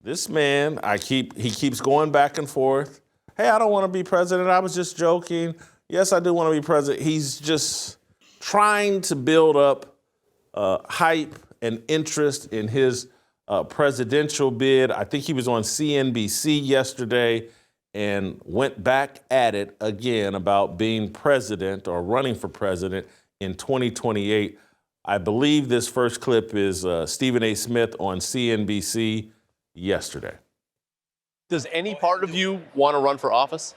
This man, he keeps going back and forth. Hey, I don't want to be president. I was just joking. Yes, I do want to be president. He's just trying to build up hype and interest in his presidential bid. I think he was on CNBC yesterday and went back at it again about being president or running for president in 2028. I believe this first clip is Stephen A. Smith on CNBC yesterday. Does any part of you want to run for office?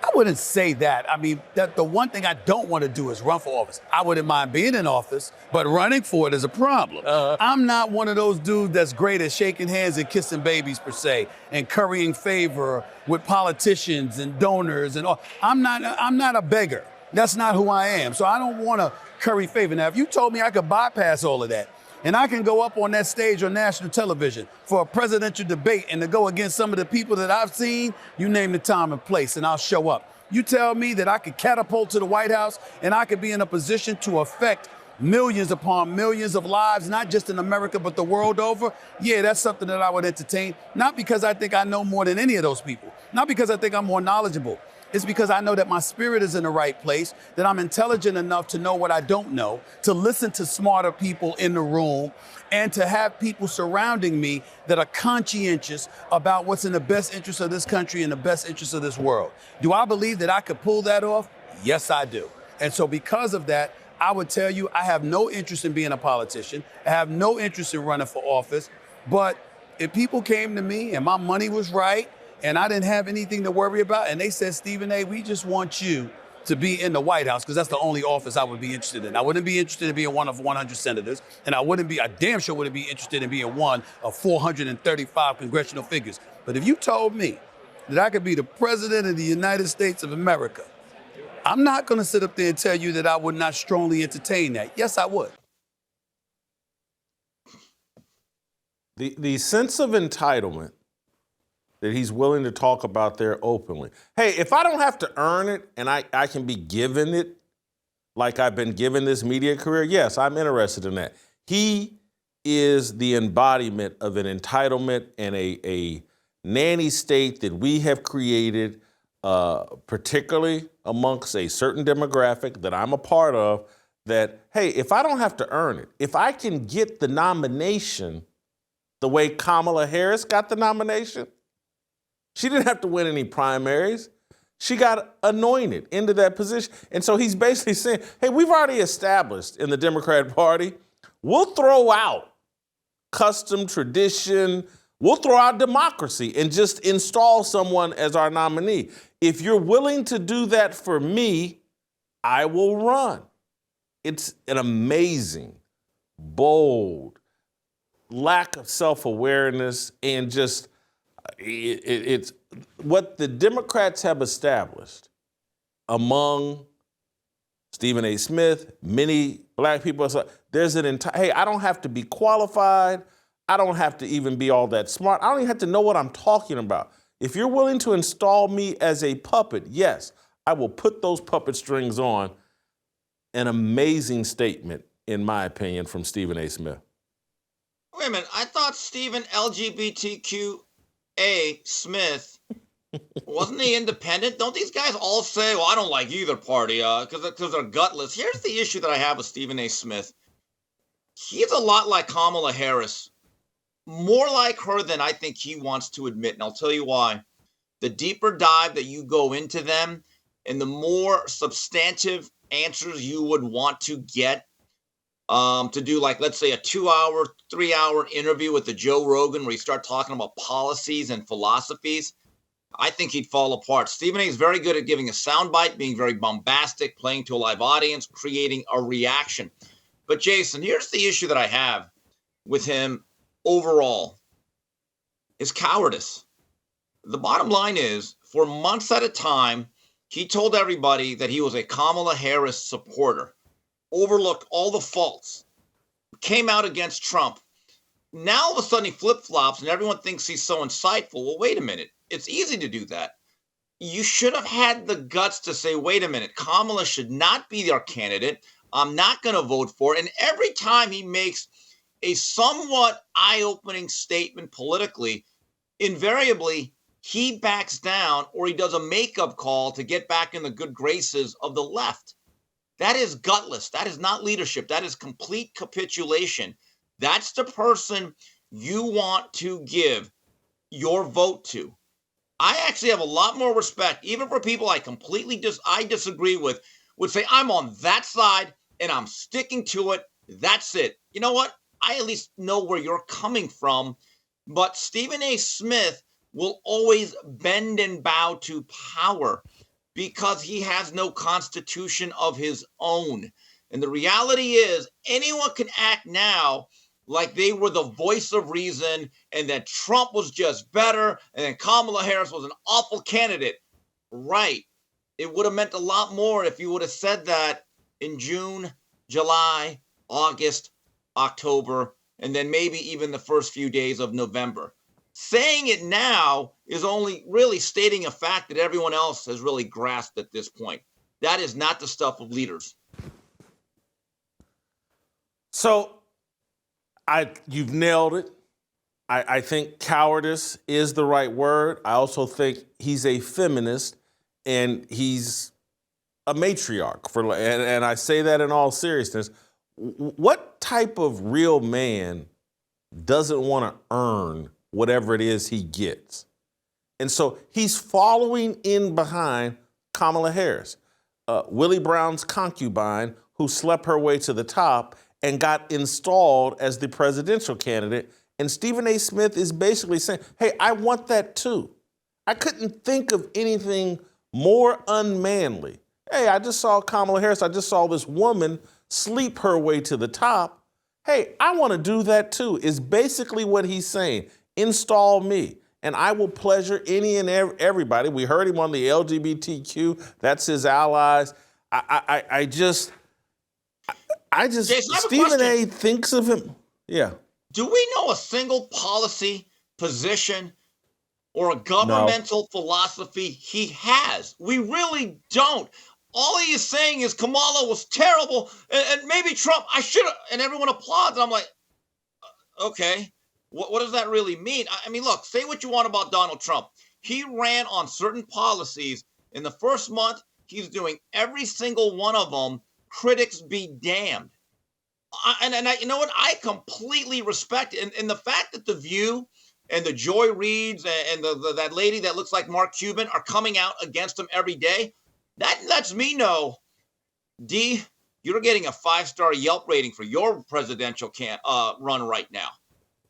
I wouldn't say that. I mean, the one thing I don't want to do is run for office. I wouldn't mind being in office, but running for it is a problem. I'm not one of those dudes that's great at shaking hands and kissing babies, per se, and currying favor with politicians and donors and all. I'm not a beggar. That's not who I am. So I don't want to curry favor. Now, if you told me I could bypass all of that, and I can go up on that stage on national television for a presidential debate and to go against some of the people that I've seen, you name the time and place, and I'll show up. You tell me that I could catapult to the White House and I could be in a position to affect millions upon millions of lives, not just in America, but the world over. Yeah, that's something that I would entertain. Not because I think I know more than any of those people. Not because I think I'm more knowledgeable. It's because I know that my spirit is in the right place, that I'm intelligent enough to know what I don't know, to listen to smarter people in the room, and to have people surrounding me that are conscientious about what's in the best interest of this country and the best interest of this world. Do I believe that I could pull that off? Yes, I do. And so because of that, I would tell you I have no interest in being a politician. I have no interest in running for office. But if people came to me and my money was right, and I didn't have anything to worry about, and they said, Stephen A., we just want you to be in the White House, because that's the only office I would be interested in. I wouldn't be interested in being one of 100 senators, and I damn sure wouldn't be interested in being one of 435 congressional figures. But if you told me that I could be the president of the United States of America, I'm not going to sit up there and tell you that I would not strongly entertain that. Yes, I would. The sense of entitlement that he's willing to talk about there openly. Hey, if I don't have to earn it and I can be given it like I've been given this media career, yes, I'm interested in that. He is the embodiment of an entitlement and a nanny state that we have created, particularly amongst a certain demographic that I'm a part of, that, hey, if I don't have to earn it, if I can get the nomination the way Kamala Harris got the nomination, she didn't have to win any primaries. She got anointed into that position. And so he's basically saying, hey, we've already established in the Democratic Party, we'll throw out custom, tradition, we'll throw out democracy and just install someone as our nominee. If you're willing to do that for me, I will run. It's an amazing, bold, lack of self-awareness, and just it's what the Democrats have established among Stephen A. Smith, many black people. There's an entire, hey, I don't have to be qualified. I don't have to even be all that smart. I don't even have to know what I'm talking about. If you're willing to install me as a puppet, yes, I will put those puppet strings on. An amazing statement, in my opinion, from Stephen A. Smith. Wait a minute. I thought Stephen LGBTQA Smith, wasn't he independent? Don't these guys all say, well, I don't like either party because they're gutless? Here's the issue that I have with Stephen A. Smith. He's a lot like Kamala Harris. More like her than I think he wants to admit. And I'll tell you why. The deeper dive that you go into them and the more substantive answers you would want to get, to do, like, let's say a 2-hour, 3-hour interview with the Joe Rogan where you start talking about policies and philosophies, I think he'd fall apart. Stephen A. is very good at giving a soundbite, being very bombastic, playing to a live audience, creating a reaction. But Jason, here's the issue that I have with him overall, is cowardice. The bottom line is, for months at a time, he told everybody that he was a Kamala Harris supporter, overlooked all the faults, came out against Trump. Now all of a sudden he flip-flops and everyone thinks he's so insightful. Well, wait a minute. It's easy to do that. You should have had the guts to say, wait a minute, Kamala should not be our candidate. I'm not going to vote for it. And every time he makes a somewhat eye-opening statement politically, invariably he backs down or he does a makeup call to get back in the good graces of the left. That is gutless. That is not leadership. That is complete capitulation. That's the person you want to give your vote to. I actually have a lot more respect, even for people I completely disagree with, would say, I'm on that side and I'm sticking to it. That's it. You know what? I at least know where you're coming from. But Stephen A. Smith will always bend and bow to power because he has no constitution of his own. And the reality is, anyone can act now like they were the voice of reason and that Trump was just better and then Kamala Harris was an awful candidate. Right. It would have meant a lot more if you would have said that in June, July, August, October, and then maybe even the first few days of November. Saying it now is only really stating a fact that everyone else has really grasped at this point. That is not the stuff of leaders. So you've nailed it. I think cowardice is the right word. I also think he's a feminist and he's a matriarch. And I say that in all seriousness. What type of real man doesn't want to earn whatever it is he gets? And so he's following in behind Kamala Harris, Willie Brown's concubine, who slept her way to the top and got installed as the presidential candidate. And Stephen A. Smith is basically saying, hey, I want that too. I couldn't think of anything more unmanly. Hey, I just saw Kamala Harris. I just saw this woman sleep her way to the top. Hey, I want to do that too, is basically what he's saying. Install me, and I will pleasure any and everybody. We heard him on the LGBTQ. That's his allies. I just, Jason, Stephen A. thinks of him. Yeah. Do we know a single policy, position, or a governmental philosophy he has? We really don't. All he is saying is Kamala was terrible, and maybe Trump, I should have, and everyone applauds. And I'm like, okay, what does that really mean? I mean, look, say what you want about Donald Trump. He ran on certain policies. In the first month, he's doing every single one of them. Critics be damned. You know what? I completely respect it. And the fact that The View and the Joy Reids and that lady that looks like Mark Cuban are coming out against him every day, that lets me know, D, you're getting a 5-star Yelp rating for your presidential run right now.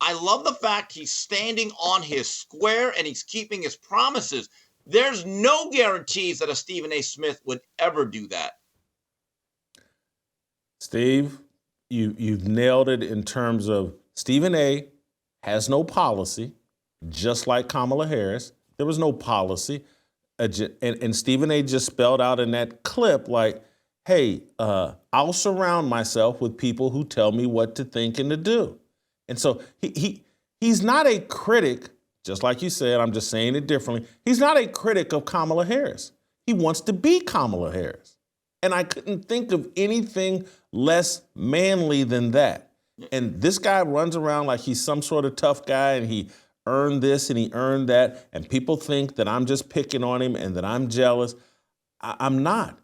I love the fact he's standing on his square and he's keeping his promises. There's no guarantees that a Stephen A. Smith would ever do that. Steve, you've nailed it in terms of Stephen A. has no policy, just like Kamala Harris. There was no policy. And Stephen A. just spelled out in that clip like, hey, I'll surround myself with people who tell me what to think and to do. And so he's not a critic, just like you said, I'm just saying it differently. He's not a critic of Kamala Harris. He wants to be Kamala Harris. And I couldn't think of anything less manly than that. And this guy runs around like he's some sort of tough guy and he earned this and he earned that. And people think that I'm just picking on him and that I'm jealous. I'm not.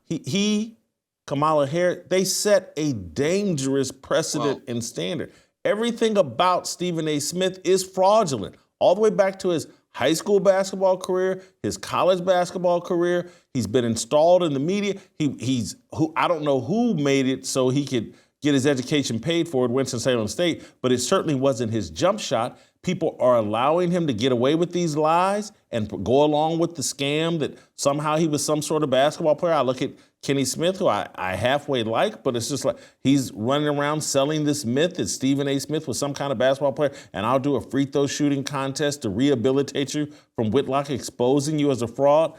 Kamala Harris, they set a dangerous precedent and standard. Everything about Stephen A. Smith is fraudulent, all the way back to his high school basketball career, his college basketball career. He's been installed in the media. I don't know who made it so he could get his education paid for at Winston-Salem State, but it certainly wasn't his jump shot. People are allowing him to get away with these lies and go along with the scam that somehow he was some sort of basketball player. I look at Kenny Smith, who I halfway like, but it's just like he's running around selling this myth that Stephen A. Smith was some kind of basketball player, and I'll do a free throw shooting contest to rehabilitate you from Whitlock exposing you as a fraud.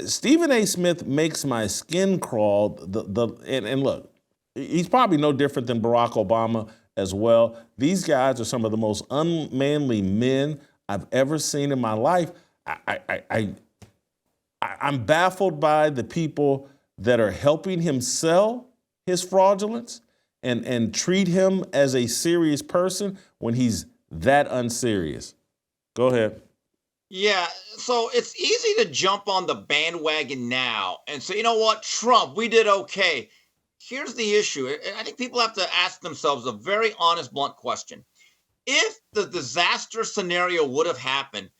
Stephen A. Smith makes my skin crawl. And look, he's probably no different than Barack Obama as well. These guys are some of the most unmanly men I've ever seen in my life. I'm baffled by the people that are helping him sell his fraudulence. and treat him as a serious person when he's that unserious. Go ahead. Yeah, so it's easy to jump on the bandwagon now and say, you know what, Trump, we did okay. Here's the issue. I think people have to ask themselves a very honest, blunt question. If the disaster scenario would have happened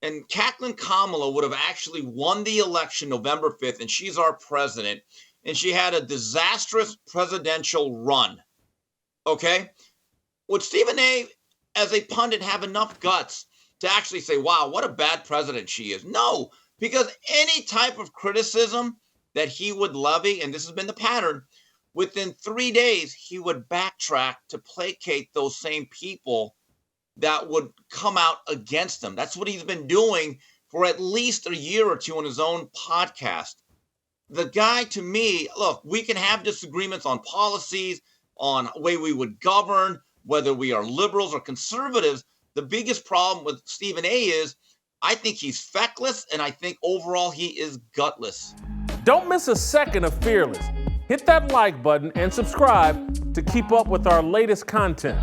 and Kamala would have actually won the election November 5th and she's our president and she had a disastrous presidential run, okay, would Stephen A., as a pundit, have enough guts to actually say, wow, what a bad president she is? No, because any type of criticism that he would levy, and this has been the pattern, within 3 days, he would backtrack to placate those same people that would come out against him. That's what he's been doing for at least a year or two on his own podcast. The guy, to me, look, we can have disagreements on policies, on the way we would govern, whether we are liberals or conservatives. The biggest problem with Stephen A. is I think he's feckless, and I think overall he is gutless. Don't miss a second of Fearless. Hit that like button and subscribe to keep up with our latest content.